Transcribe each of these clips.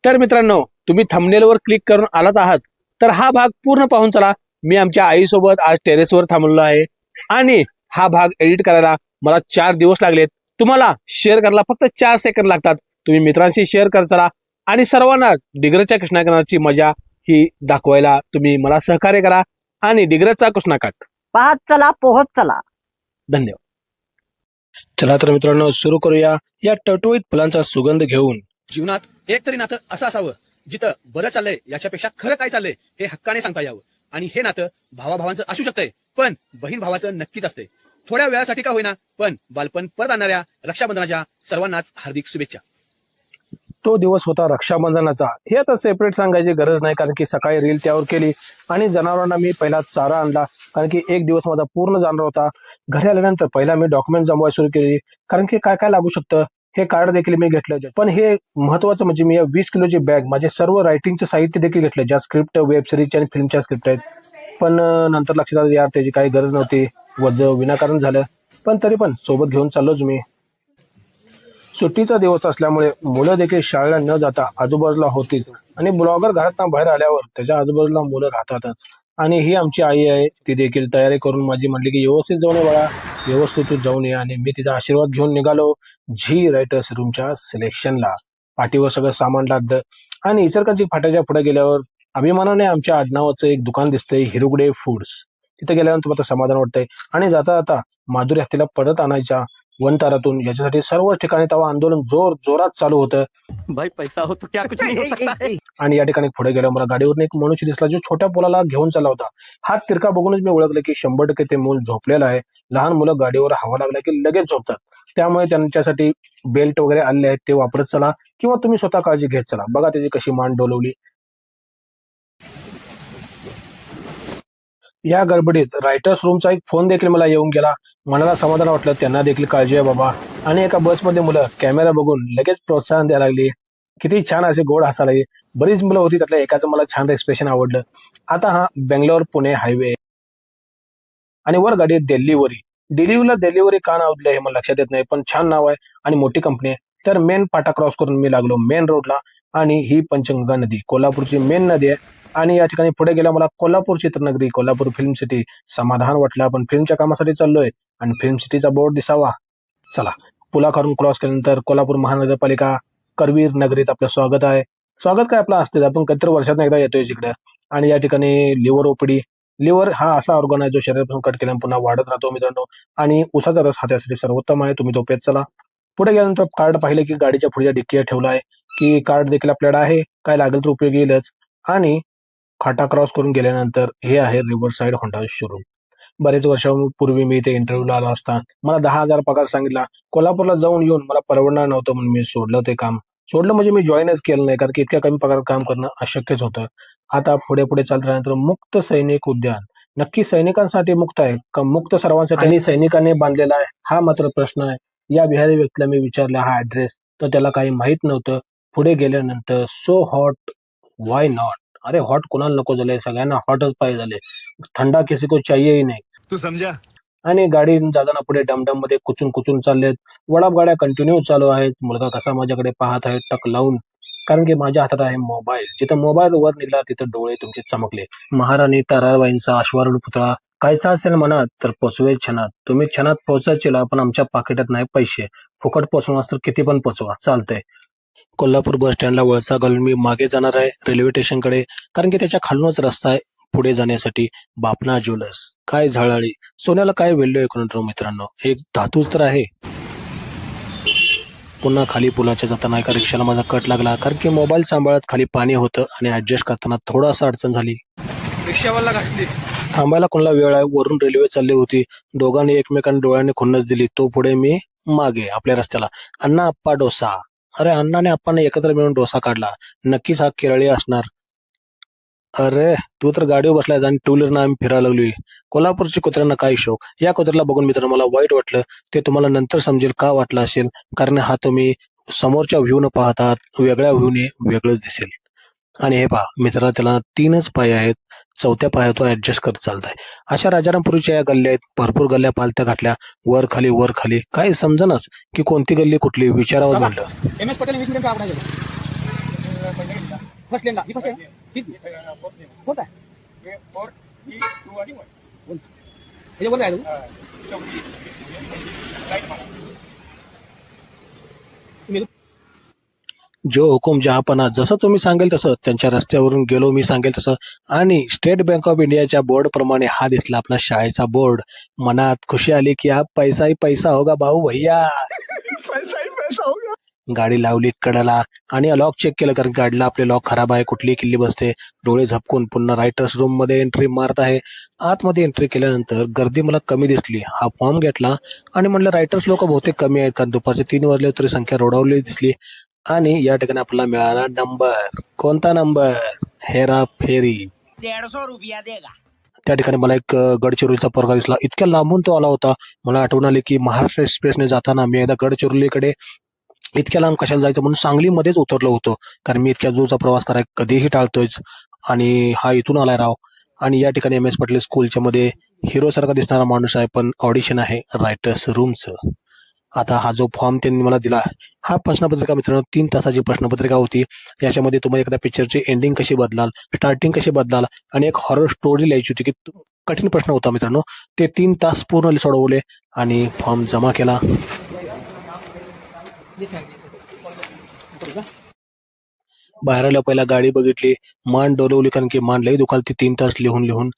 तर मित्रांनो, तुम्ही थंबनेलवर क्लिक करून आलात आहात तर हा भाग पूर्ण पाहून चला. मी आमच्या आईसोबत आज टेरेसवर थांबलो आहे आणि हा भाग एडिट करायला मला 4 दिवस लागलेत. तुम्हाला शेअर करायला फक्त 4 सेकंद लागतात. तुम्ही मित्रांशी शेअर कर चला आणि सर्वांना डिग्रजच्या कृष्णाकाठाची मजा ही दाखवायला तुम्ही मला सहकार्य करा आणि डिग्रजचा कृष्णाकाठ पाहत चला पोहत चला. धन्यवाद. चला तर मित्रांनो, सुरू करूया या टवटवीत फुलांचा सुगंध घेऊन. जीवनात एक तरी नातं असं असावं जिथं बरं चाललंय याच्यापेक्षा खरं काय चाललंय हे हक्काने सांगता यावं. आणि हे नातं भावाभावांचं असू शकतंय, पण बहीण भावाचं नक्कीच असतंय. थोड्या वेळासाठी का होईना, पण बालपण परत आणणाऱ्या रक्षाबंधनाच्या सर्वांनाच हार्दिक शुभेच्छा. तो दिवस होता रक्षाबंधनाचा. हे आता सेपरेट सांगायची गरज नाही, कारण की सकाळी रील त्यावर केली आणि जनावरांना मी पहिला चारा आणला, कारण की एक दिवस माझा पूर्ण जाणार होता. घरी आल्यानंतर पहिला मी डॉक्युमेंट जमवायला सुरू केली, कारण की काय काय लागू शकतं हे कार्ड देखील मी घेतलं. पण हे महत्वाचं म्हणजे मी 20 किलोची बॅग, माझे सर्व रायटिंगचं साहित्य देखील घेतलं, ज्या स्क्रिप्ट, वेब सिरीजच्या आणि फिल्मच्या स्क्रिप्ट आहेत. पण नंतर लक्षात आलं यार त्याची काही गरज नव्हती, वजन विनाकारण झालं. पण तरी पण सोबत घेऊन चाललोच मी. सुट्टीचा दिवस असल्यामुळे मुलं देखील शाळेला न जाता आजूबाजूला होतीच, आणि ब्लॉगर घरातून बाहेर आल्यावर त्याच्या आजूबाजूला मुलं राहतातच. आणि ही आमची आई आहे, ती देखील तयारी करून माझी म्हणली की व्यवस्थित जाऊन ये बाळा, व्यवस्थित तू जाऊन ये. आणि मी तिचा आशीर्वाद घेऊन निघालो झी रायटर्स रूमच्या सिलेक्शनला. पाठीवर सगळं सामान लादलं आणि इचलकरंजी फाट्याच्या पुढे गेल्यावर अभिमानाने आमच्या आडनावाचं एक दुकान दिसतंय, हिरुगडे फूड्स. तिथे गेल्यानंतर आता समाधान वाटतंय. आणि जाता जाता माधुरी हत्तीला परत आणायच्या वनतारातून, याच्यासाठी सर्व ठिकाणी तेव्हा आंदोलन जोरात चालू होतं. भाई पैसा हो तो क्या कुछ नहीं हो सकता है. आणि या ठिकाणी पुढे गेल्यावर मला गाडीवरून एक मनुष्य दिसला, जो छोट्या मुलाला घेऊन चालला होता. हात तिरका बघूनच मी ओळखलं की 100% ते मूल झोपलेलं आहे. लहान मुलं गाडीवर हवा लागला की लगेच झोपतात, त्यामुळे त्यांच्यासाठी बेल्ट वगैरे आले आहेत, ते वापरत चला किंवा तुम्ही स्वतः काळजी घेत चला. बघा त्याची कशी मान डोलवली. या गडबडीत रायटर्स रूमचा एक फोन देखील मला येऊन गेला. मनाला समाधान वाटलं, त्यांना देखील काळजी आहे बाबा. आणि एका बसमध्ये मुलं कॅमेरा बघून लगेच प्रोत्साहन द्यायला लागली, किती छान असे गोड हसायला लागली. बरीच मुलं होती, त्यातल्या एकाचं मला छान एक्सप्रेशन आवडलं. आता हा बेंगलोर पुणे हायवे आणि वर गाडी दिल्लीवरी. दिल्लीवरी का नाव दिलं हे मला लक्षात येत नाही, पण छान नाव आहे आणि मोठी कंपनी आहे. तर मेन पाटा क्रॉस करून मी लागलो मेन रोडला. आणि ही पंचगंगा नदी कोल्हापूरची मेन नदी आहे. आणि या ठिकाणी पुढे गेल्या मला कोल्हापूर चित्रनगरी, कोल्हापूर फिल्म सिटी समाधान वाटलं. आपण फिल्मच्या कामासाठी चाललोय आणि फिल्म सिटीचा बोर्ड दिसावा. चला, पुलाखालून क्रॉस केल्यानंतर कोल्हापूर महानगरपालिका करवीर नगरीत आपलं स्वागत आहे. स्वागत काय आपलं असते, आपण कधीतरी वर्षात एकदा येतोय जिकडे. आणि या ठिकाणी लिव्हर ओपीडी. लिव्हर हा असा ऑर्गन आहे जो शरीरापासून कट केल्याने पुन्हा वाढत राहतो मित्रांनो. आणि उसाचा रस हा त्यासाठी सर्वोत्तम आहे, तुम्ही तो पेत चला. पुढे गेल्यानंतर कार्ड पाहिले की गाडीच्या पुढच्या डिक्कीवर ठेवला आहे, की कार्ड देखील आपल्याला आहे, काय लागेल तर उपयोगी येईलच. आणि खाटा क्रॉस करून गेल्यानंतर हे आहे रिव्हर साईड होंडा शोरूम. बरेच वर्षांपूर्वी मी इथे इंटरव्ह्यूला आला असता. मला 10,000 पगार सांगितला. कोल्हापूरला जाऊन येऊन मला परवडणार नव्हतं म्हणून मी सोडलं ते काम. सोडलं म्हणजे मी जॉईनच केलं नाही, कारण की इतक्या कमी पगारात काम करणं अशक्यच होतं. आता पुढे पुढे चालत राहिल्यानंतर मुक्त सैनिक उद्यान नक्की सैनिकांसाठी मुक्त आहे का मुक्त सर्वांसाठी आणि सैनिकांनी बांधलेला आहे, हा मात्र प्रश्न आहे. या बिहारी व्यक्तीला मी विचारला हा ऍड्रेस, तर त्याला काही माहित नव्हतं. पुढे गेल्यानंतर सो हॉट वाय नॉट. अरे हॉट कोणाला नको झालंय, सगळ्यांना हॉटच पाहिजे झाले, थंडा किसी को चाहिए नाही. तू समझा. आणि गाडी जाताना पुढे डमडम मध्ये कुचून चाललेत. वडाप गाड्या कंटिन्यू चालू आहेत. मुलगा कसा माझ्याकडे पाहत आहे टक लावून, कारण की माझ्या हातात आहे मोबाईल. जिथं मोबाईल वर निघाला तिथं डोळे तुमचे चमकले. महाराणी ताराबाईंचा अश्वारूढ पुतळा कायचा असेल मनात तर पोचवे क्षणात. तुम्ही क्षणात पोहोचायला, पण आमच्या पाकिटात नाही पैसे. फुकट पोचवणार तर किती पण पोचवा, चालतंय. कोल्हापूर बस स्टँडला वळसा घालून मी मागे जाणार आहे रेल्वे स्टेशनकडे, कारण की त्याच्या खालूनच रस्ता आहे पुढे जाण्यासाठी. बापना ज्वेलर्स, काय झळाळी, सोन्याला काय व्हॅल्यू आहे मित्रांनो, एक धातूच तर आहे. पुन्हा खाली पुलाच्या जाताना एका रिक्षाला माझा कट लागला, कारण की मोबाईल सांभाळत खाली पाणी होतं आणि ऍडजस्ट करताना थोडासा अडचण झाली. रिक्षावाला घासली. थांबायला कोणाला वेळ आहे, वरून रेल्वे चालली होती. दोघांनी एकमेकांना डोळ्याने खुन्नस दिली. तो पुढे, मी मागे आपल्या रस्त्याला. अण्णा आप्पा डोसा. अरे अण्णाने आप्पाने एकत्र मिळून डोसा काढला. नक्कीच हा केरळी असणार. अरे तू तर गाडीवर बसलायस आणि टू व्हीलरनं आम्ही फिरायला लागलोय. कोल्हापूरच्या कुत्र्यांना काय शोक. या कुत्र्याला बघून मित्रांनो मला वाईट वाटलं. ते तुम्हाला नंतर समजेल का वाटलं असेल, कारण हा तुम्ही समोरच्या व्ह्यू न पाहतात, वेगळ्या व्ह्यूने वेगळंच दिसेल. आणि हे पहा मित्रांनो, त्याला 3च पाय आहेत, 4थ्या पायात तो ऍडजस्ट करत चालताय. अशा राजारामपुरीच्या या गल्ल्या आहेत, भरपूर गल्ल्या पालत्या घातल्या, वर खाली काही समजणच की कोणती गल्ली कुठली, विचारावं म्हणलं. MS पटेल इंग्लिश मीडियम का फर्स्ट लेन ही फर्स्ट लेन तीच होत आहे त्याच्यामध्ये आहे तू जो हुकुम जहापना, जसं तुम्ही सांगेल तसं त्यांच्या रस्त्यावरून गेलो, मी सांगेल तसं. आणि स्टेट बँक ऑफ इंडियाच्या बोर्ड प्रमाणे हा दिसला आपला शाळेचा बोर्ड. मनात खुशी आली की हा पैसा ही पैसा होगा भाऊ भैया. गाडी लावली कडाला आणि लॉक चेक केलं, कारण गाडीला आपले लॉक खराब आहे, कुठली किल्ली बसते. डोळे झपकून पुन्हा रायटर्स रूम मध्ये एंट्री मारत आहे. आतमध्ये एंट्री केल्यानंतर गर्दी मला कमी दिसली. हा फॉर्म घेतला आणि म्हणलं रायटर्स लोक बहुतेक कमी आहेत, कारण दुपारचे 3 वाजले तरी संख्या रोडावली दिसली. आणि या ठिकाणी आपल्याला मिळाला नंबर. कोणता नंबर? हेरा फेरी. 150 रुपया देगा. त्या ठिकाणी मला एक गडचिरोलीचा पोरगा दिसला. इतक्या लांबून तो आला होता. मला आठवण आली की महाराष्ट्र एक्सप्रेसने जाताना मी एकदा गडचिरोलीकडे इतक्या लांब कशाला जायचं म्हणून सांगलीमध्येच उतरलो होतो, कारण मी इतक्या दूरचा प्रवास करायला कधीही टाळतोयच. आणि हा इथून आलाय राव. आणि या ठिकाणी MS पाटील स्कूलच्या मध्ये हिरो सारखा दिसणारा माणूस आहे, पण ऑडिशन आहे रायटर्स रूमचं. आता हा जो फॉर्म त्यांनी मला दिला, हा प्रश्नपत्रिका मित्रांनो 3 तासाची प्रश्नपत्रिका होती. याच्यामध्ये तुम्हाला एखाद्या पिक्चरची एंडिंग कशी बदलाल, स्टार्टिंग कशी बदलाल आणि एक हॉरर स्टोरी लिहायची होती. की कठीण प्रश्न होता मित्रांनो. ते 3 तास पूर्ण सोडवले आणि फॉर्म जमा केला. बाहेर आल्या पहिला गाडी बघितली, मान डोलवली, कारण की मान लई दुखालती 3 तास लिहून लिहून.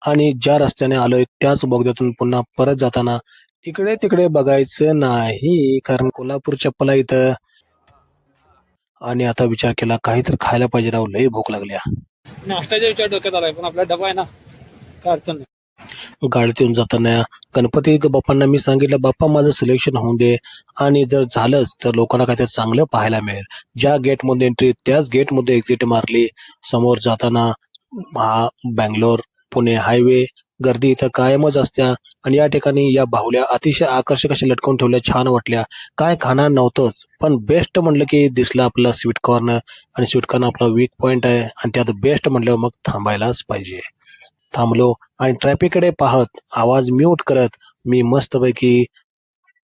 आणि ज्या रस्त्याने आलोय त्याच बोगद्यातून पुन्हा परत जाताना इकडे तिकडे बघायचं नाही, कारण कोल्हापूर चप्पल आहे इथं. आणि आता विचार केला काहीतरी खायला पाहिजे राव, लई भूक लागल्या. नाश्त्याच्या विचार डोक्यात आलाय, पण आपला डबा आहे ना, काय अडचण नाही. गाडीत येऊन जाताना गणपती बाप्पांना मी सांगितलं, बाप्पा माझं सिलेक्शन होऊन दे, आणि जर झालंच तर लोकांना काहीतरी चांगलं पाहायला मिळेल. ज्या गेटमध्ये एंट्री त्याच गेटमध्ये एक्झिट मारली. समोर जाताना हा बँगलोर पुणे हायवे. गर्दी इथं कायमच असत्या. आणि या ठिकाणी या बाहुल्या अतिशय आकर्षक अशा लटकवून ठेवल्या, छान वाटल्या. काय खाणार नव्हतंच, पण बेस्ट म्हणलं की दिसला आपला स्वीट कॉर्न. आणि स्वीट कॉर्न आपला वीक पॉइंट आहे, आणि त्यात बेस्ट म्हणल्यावर मग थांबायलाच पाहिजे. थांबलो आणि ट्रॅफिककडे पाहत आवाज म्यूट करत मी मस्तपैकी,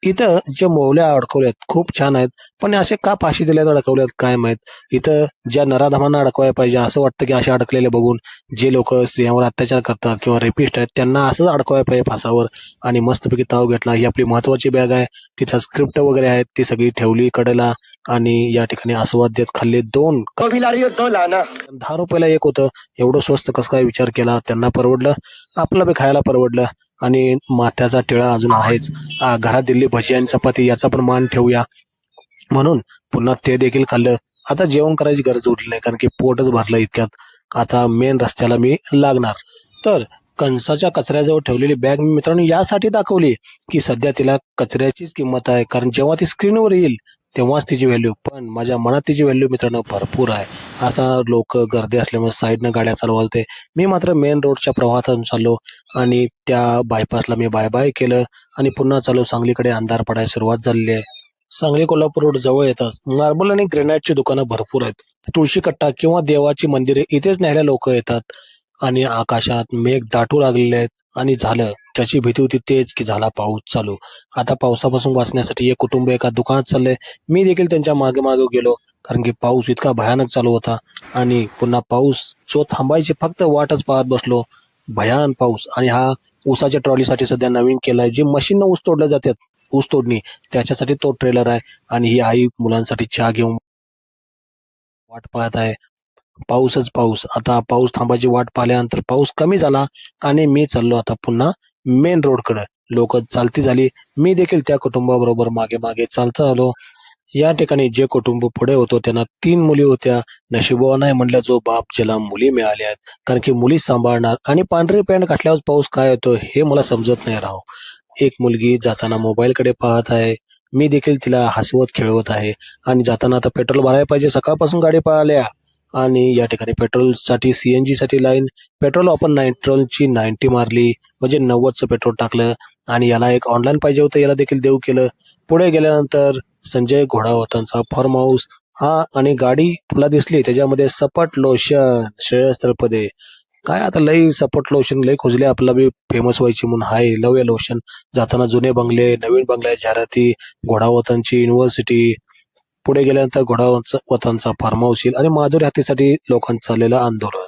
इथं जे मोहल्या अडकवल्यात खूप छान आहेत, पण असे का फाशी दिल्यात अडकवल्यात काय माहित. इथं ज्या नराधमांना अडकवायला पाहिजे असं वाटतं की असे अडकलेले बघून जे लोक स्त्रियांवर अत्याचार करतात किंवा रेपिस्ट आहेत त्यांना असंच अडकवायला पाहिजे फासावर. आणि मस्तपैकी ताव घेतला. ही आपली महत्वाची बॅग आहे, तिथं स्क्रिप्ट वगैरे आहेत, ती सगळी ठेवली कडेला. आणि या ठिकाणी आस्वाद देत खाल्ले 2. 10 रुपयाला एक होतं. एवढं स्वस्त कसं काय विचार केला. त्यांना परवडलं, आपलं बी खायला परवडलं. आणि माथ्याचा टिळा अजून आहेच. घरात दिल्ली भजी आणि चपाती याचा पण मान ठेवूया म्हणून पुन्हा ते देखील खाल्लं. आता जेवण करायची गरज उरली नाही, कारण की पोटच भरलं इतक्यात. आता मेन रस्त्याला मी लागणार. तर कणसाच्या कचऱ्याजवळ ठेवलेली बॅग मी मित्रांनो यासाठी दाखवली की सध्या तिला कचऱ्याचीच किंमत आहे, कारण जेव्हा ती स्क्रीनवर येईल तेव्हाच तिची व्हॅल्यू. पण माझ्या मनात तिची व्हॅल्यू मित्रांनो भरपूर आहे. असा लोक गर्दी असल्यामुळे साईडनं गाड्या चालवालते. मी मात्र मेन रोडच्या प्रवाहातून चाललो आणि त्या बायपासला मी बाय बाय केलं आणि पुन्हा चालू. सांगलीकडे अंधार पडायला सुरुवात झालेली आहे. सांगली कोल्हापूर रोड जवळ येतात मार्बल आणि ग्रेनाइटची दुकानं भरपूर आहेत. तुळशी कट्टा किंवा देवाची मंदिरे इथेच न्यायला लोक येतात. आणि आकाशात मेघ दाटू लागलेले आहेत. आणि झालं, ज्याची भीती होती तेच की झाला पाऊस चालू. आता पावसापासून वाचण्यासाठी एक कुटुंब एका दुकानात चाललंय. मी देखील त्यांच्या मागे मागे गेलो, कारण की पाऊस इतका भयानक चालू होता. आणि पुन्हा पाऊस जो थांबायची फक्त वाटच पाहत बसलो. भयान पाऊस. आणि हा ऊसाच्या ट्रॉलीसाठी सध्या नवीन केलाय, जी मशीननं ऊस तोडल्या जातात, ऊस तोडणी, त्याच्यासाठी तो ट्रेलर आहे. आणि ही आई मुलांसाठी चहा घेऊन वाट पाहत आहे. पाऊसच पाऊस. आता पाऊस थांबायची वाट पाहिल्यानंतर पाऊस कमी झाला आणि मी चाललो आता पुन्हा मेन रोडकडे. लोक चालती झाली. मी देखील त्या कुटुंबाबरोबर मागे मागे चालता आलो. या ठिकाणी जे कुटुंब पुढे होतो त्यांना 3 मुली होत्या. नशिबवान आहे म्हणलं जो बाप ज्याला मुली मिळाल्या आहेत, कारण की मुली सांभाळणार. आणि पांढरी पॅन्ट घातल्यावर पाऊस काय येतो हे मला समजत नाही राव. एक मुलगी जाताना मोबाईलकडे पाहत आहे. मी देखील तिला हसवत खेळवत आहे. आणि जाताना आता पेट्रोल भरायला पाहिजे, सकाळपासून गाडी पळाल्या. आणि या ठिकाणी पेट्रोलसाठी CNG साठी लाईन. पेट्रोल आपण नायट्रोलची 90 मारली, म्हणजे 90चं पेट्रोल टाकलं. आणि याला एक ऑनलाईन पाहिजे होतं, याला देखील देऊ केलं. पुढे गेल्यानंतर संजय घोडावतांचा फार्म हाऊस हा. आणि गाडी तुला दिसली त्याच्यामध्ये सपट लोशन श्रेयस तळपदे. काय आता लई सपट लोशन लई खोजले, आपला बी फेमस व्हायची म्हणून हाय लव या लोशन. जाताना जुने बंगले, नवीन बंगल्या, जाहिराती, घोडावतांची युनिव्हर्सिटी, पुढे गेल्यानंतर घोडावतांचा फार्म हाऊस येईल आणि माधुरी हातीसाठी लोकांचं चाललेलं आंदोलन.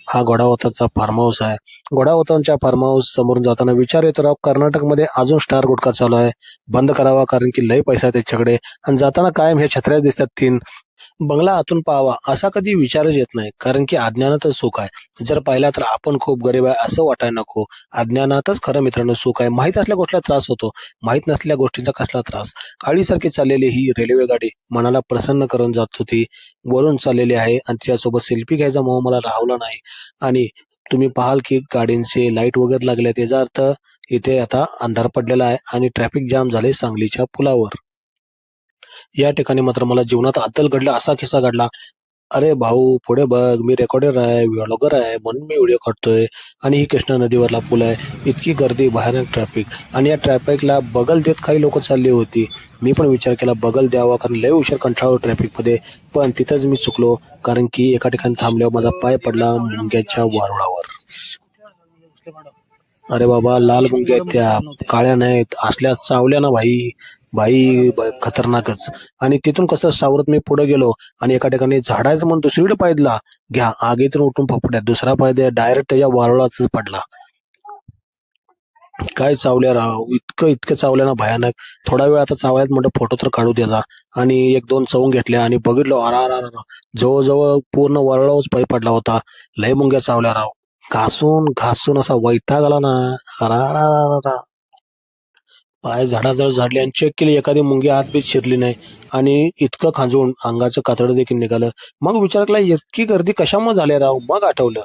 हा घोडावतांचा फार्म हाऊस आहे. घोडावतांच्या फार्म हाऊस समोरून जाताना विचार येतो राव, कर्नाटकमध्ये अजून स्टार गुटखा चालू आहे, बंद करावा कारण की लय पैसा आहे त्याच्याकडे. आणि जाताना कायम हे छत्र्या दिसतात 3. बंगला आतून पाहावा असा कधी विचारच येत नाही, कारण की अज्ञानातच सुख आहे. जर पाहिला तर आपण खूप गरीब आहे असं वाटायला नको. अज्ञानातच खरं मित्रांनो सुख आहे. माहीत असल्या गोष्टीला त्रास होतो, माहीत नसलेल्या गोष्टींचा कसला त्रास. आळीसारखी चाललेली ही रेल्वे गाडी मनाला प्रसन्न करून जात होती. वरून चाललेली आहे आणि त्यासोबत सेल्फी घ्यायचा मोह मला राहवला नाही. आणि तुम्ही पाहाल की गाडींचे लाईट वगैरे लागले, त्याचा अर्थ इथे आता अंधार पडलेला आहे आणि ट्रॅफिक जाम झाले सांगलीच्या पुलावर. या ठिकाणी मात्र मला जीवनात अद्दल घडला असा किस्सा घडला. अरे भाऊ पुढे बघ, मी रेकॉर्डर आहे, व्लॉगर आहे, म्हणून मी व्हिडिओ काढतोय. आणि ही कृष्णा नदीवरला पूल आहे. इतकी गर्दी, भयानक ट्रॅफिक आणि या ट्रॅफिकला बगल देत काही लोक चालली होती. मी पण विचार केला बगल द्यावा, कारण लय उशीर कंटाळलो ट्रॅफिकमध्ये. पण तिथंच मी चुकलो, कारण की एका ठिकाणी थांबल्यावर माझा पाय पडला मुंग्याच्या वारुळावर. अरे बाबा, लाल मुंग्या आहेत त्या, काळ्या नाहीत. असल्या चावल्या ना भाई भाई खतरनाकच. आणि तिथून कसं सावरत मी पुढे गेलो आणि एका ठिकाणी झाडायचं म्हणून दुसरीकडे पाय दिला, घ्या आगीतून उठून फपड्या, दुसरा पाय द्या डायरेक्ट त्याच्या वारुळाच पडला. काय चावल्या राव, इतकं इतकं चावल्या ना भयानक. थोडा वेळ आता चावल्यात म्हणलं फोटो तर काढू द्याचा. आणि 1-2 चवून घेतल्या आणि बघितलो, अरा जवळजवळ पूर्ण वरळावच पाय पडला होता. लय मुंग्या चावल्या राव. घासून घासून असा वैताग आला ना. अरा पाय झाडाजवळ झाडले आणि चेक केली, एखादी मुंगी आत बीत शिरली नाही. आणि इतकं खांजून अंगाचं कातडं देखील निघालं. मग विचार केला इतकी गर्दी कशामुळे झाली राव. मग आठवलं,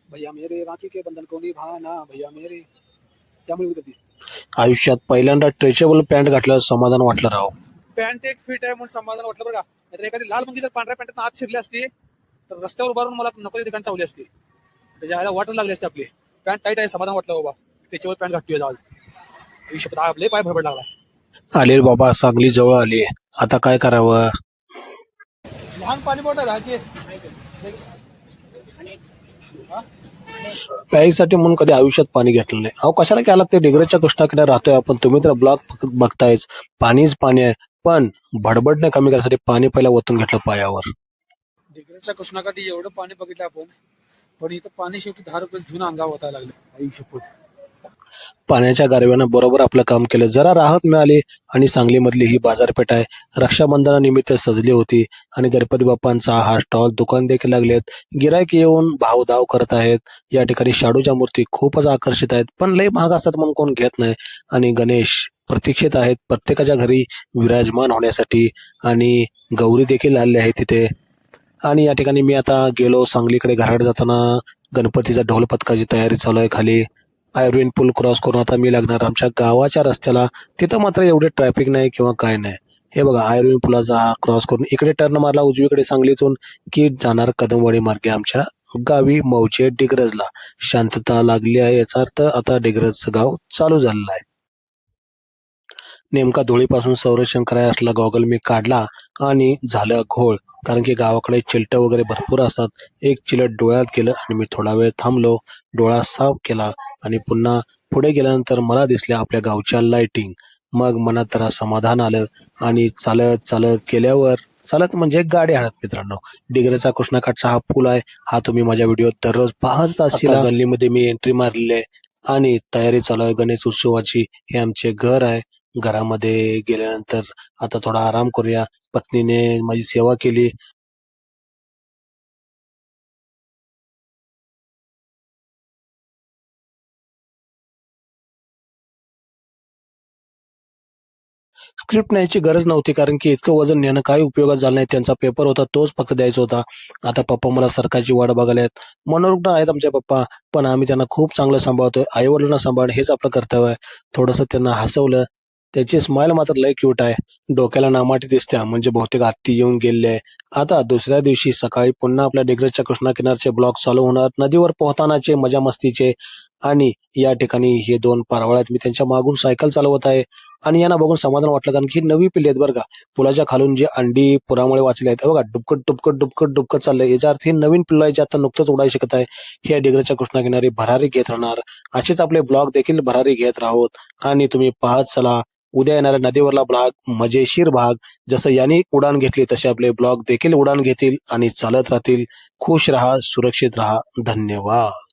भैया मेरे राखी के बंधन को निभाना भैया मेरे, त्यामुळे होती आयुष्यात पहिल्यांदा स्ट्रेचेबल पॅन्ट घातल्यावर समाधान वाटलं राव. पॅन्ट एक फिट आहे म्हणून समाधान वाटलं बरं का. नाहीतर एखादी लाल मुंगी जर पांढऱ्या पॅन्टात आत शिरली असती तर रस्त्यावर उभारून मला नको ठिकाणी चावली असती, त्याच्या वाटच लागली असते. आपली पॅन्ट टाईट आहे, समाधान वाटलं बाबा त्याच्यावर पॅन्ट घातली आज. आयुष्यात आपले पाय भरभर लागला. आले बाबा, सांगली जवळ आली, आता काय करावं. लहान पाणी बॉटल आहे प्यायसाठी म्हणून कधी आयुष्यात पाणी घेतलं नाही. अहो कशाला काय लागते, डिग्रजच्या कृष्णाकिनारे राहतोय आपण. तुम्ही तर ब्लॉग बघतायच, पाणीच पाणी आहे. पण भडबडणे कमी करण्यासाठी पाणी पहिला ओतून घेतलं पायावर. डिग्रजच्या कृष्णाकाठी एवढं पाणी बघितलं आपण, पण इथं पाणी शेवटी 10 रुपये घेऊन अंगावर वाटायला लागलं. आई शपथ. पाण्याच्या गारव्यानं बरोबर आपलं काम केलं, जरा राहत मिळाली. आणि सांगलीमधली ही बाजारपेठ आहे, रक्षाबंधनानिमित्त सजली होती. आणि गणपती बाप्पांचा हा स्टॉल, दुकान देखील लागलेत. गिराईक येऊन भावधाव करत आहेत. या ठिकाणी शाडूच्या मूर्ती खूपच आकर्षित आहेत, पण लय महाग असतात म्हणून कोण घेत नाही. आणि गणेश प्रतीक्षित आहेत प्रत्येकाच्या घरी विराजमान होण्यासाठी. आणि गौरी देखील आलेली आहे तिथे. आणि या ठिकाणी मी आता गेलो सांगलीकडे. घराकडे जाताना गणपतीचा ढोल पथकाची तयारी चालू आहे खाली. आयर्विन पूल क्रॉस करून आता मी लागणार आमच्या गावाच्या रस्त्याला. तिथं मात्र एवढे ट्रॅफिक नाही किंवा काय नाही. हे बघा, आयर्विन पुलाचा क्रॉस करून इकडे टर्न मारला उजवीकडे सांगलीतून की जाणार कदमवाडी मार्गे आमच्या गावी मौजे डिग्रजला. शांतता लागली आहे, याचा अर्थ आता डिग्रजचं गाव चालू झालेलं आहे. नेमका धुळीपासून संरक्षण करायला असला गॉगल मी काढला आणि झालं घोळ, कारण की गावाकडे चिलटं वगैरे भरपूर असतात. एक चिलट डोळ्यात गेलं आणि मी थोडा वेळ थांबलो, डोळा साफ केला आणि पुन्हा पुढे गेल्यानंतर मला दिसल्या आपल्या गावच्या लाईटिंग. मग मनात जरा समाधान आलं. आणि चालत चालत गेल्यावर, चालत म्हणजे गाडी आणत मित्रांनो, डिग्रजचा कृष्णाकाठचा हा पूल आहे. हा तुम्ही माझ्या व्हिडिओ दररोज पाहत असाल. गल्लीमध्ये मी एंट्री मारलेली आहे आणि तयारी चालू आहे गणेश उत्सवाची. हे आमचे घर आहे. घरामध्ये गेल्यानंतर आता थोडा आराम करूया. पत्नीने माझी सेवा केली. स्क्रिप्ट न्यायची गरज नव्हती, कारण की इतकं वजन नेणं काही उपयोगात झालं नाही. त्यांचा पेपर होता तोच फक्त द्यायचा होता. आता पप्पा मला सरकारची वाट बघायला आहेत. मनोरुग्ण आहेत आमचे पप्पा, पण आम्ही त्यांना खूप चांगलं सांभाळतोय. आई वडिलांना सांभाळणं हेच आपलं कर्तव्य आहे. थोडंसं त्यांना हसवलं. त्याची स्माइल मात्र लय क्यूट आहे. डोक्याला नामाटी दिसत्या, म्हणजे बहुतेक हत्ती येऊन गेले आहे. आता दुसऱ्या दिवशी सकाळी पुन्हा आपल्या डिग्रजच्या कृष्णा किनारचे ब्लॉग चालू होणार, नदीवर पोहतानाचे, मजा मस्तीचे. आणि या ठिकाणी हे 2 पारवळ आहेत, मी त्यांच्या मागून सायकल चालवत आहे. आणि यांना बघून समाधान वाटलं, कारण की नवी पिल्ली आहेत बरं का. पुलाच्या खालून जे अंडी पुरामुळे वाचले आहेत बघा, डुबकट डुबकट डुबकट डुबकत चाललंय. याच्या अर्थ ही नवीन पिल्लं आहे जे आता नुकतंच उडाय शिकत आहे. हे डिग्रजच्या कृष्णा किनारी भरारी घेत राहणार. असेच आपले ब्लॉग देखील भरारी घेत राहोत. आणि तुम्ही पाहत चला. उद्या येणारा नदीवरला ब्लॉग मजेशीर भाग. जसं यांनी उडान घेतली तसे आपले ब्लॉग देखील उडान घेतील आणि चालत राहतील. खुश राहा, सुरक्षित राहा. धन्यवाद.